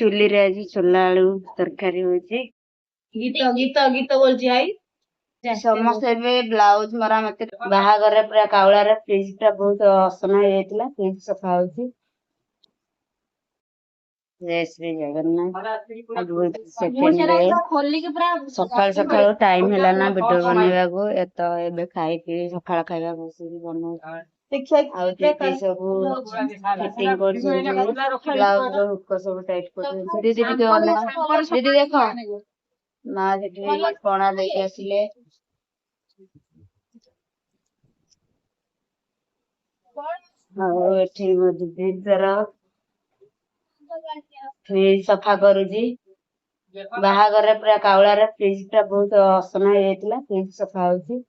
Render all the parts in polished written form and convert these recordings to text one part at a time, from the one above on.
चूली रे आज छोला आलू तरकारी होची। गीत गीत गीत बोलची आई समस्त एबे ब्लाउज मरामती बाहागर रे पूरा कावला रे फ्रिज टा बहुत असना हो जाइतिला फ्रिज सफा होची। जय श्री जगन्नाथ। आज सेकंड डे खोली के पूरा सकाळ सकाळ टाइम हैला ना वीडियो बनेबा को एत एबे खाई के सकाळ खाइबा बसी बनो आ दीदी सब फिटिंग कर ब्लाउज रो हुक सब टाइट कर दीदी टिके अना दीदी देखो ना सेठी कोणा देके आसिले एठी दीदी जरा फ्रिज सफा करूजी बाहागर रे पूरा कावला रे फ्रिज टा बहुत असना हो जाइतिला फ्रिज सफा होची।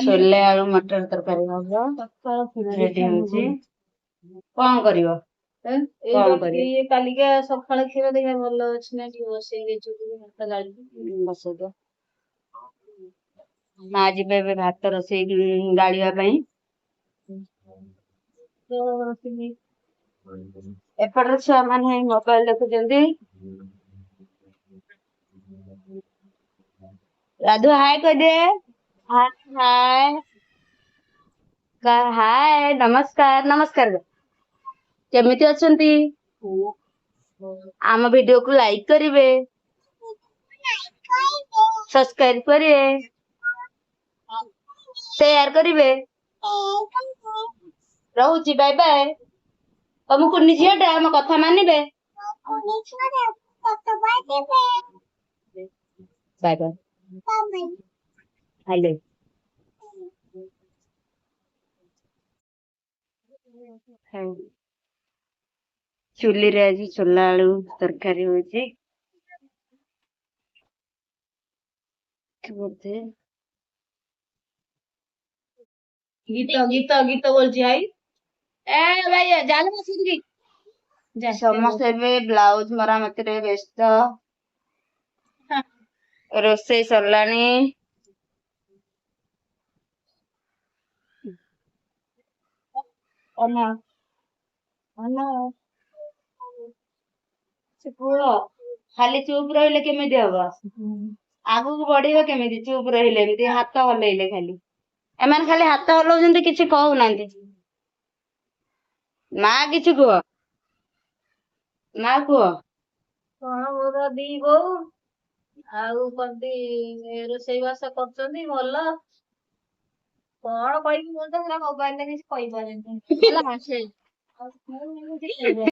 छोले आलू मटर तरकारी हबो रेडी होची। कौन करिवो कौन करियो ये कालिका सकाळ क्षीर देखा भल अछि ना कि बसई देछु भात गाली बस दो माँ जीवे एबे भात रोसई गालिया पई तो एपटर छुआ माने मोबाइल देखुचंदी। राधु हाय कह दे हाय हाय हाय नमस्कार नमस्कार केमिति अछंती आम वीडियो को लाइक करिवे सब्सक्राइब करिवे शेयर करिवे रहूची बाय बाय तुम कुनी झियाटा हम कथा मानिबे बाय बाय हाय चूली रे आज छोला आलू तरकारी होची। गीत गीत गीत बोलची आई ए भाई जाल मसूरी समस्त एबे ब्लाउज मरामती रे व्यस्त रोसई सरलानी अना अना से पुओ खाली चुप रहिले केमिति हबो आगु को बढ़िबो केमिति चुप रहिले एमिति हाथ हलेइले खाली एमान खाली हाथ हलौजंती किछि कहू नांती मां किछि कुह मां कुह कौन मोर दी बोऊ आउ कंती रोसई बास करचंदी भल कौन कहबी मोर तो मोबाइल रे किछ कहि पारेनी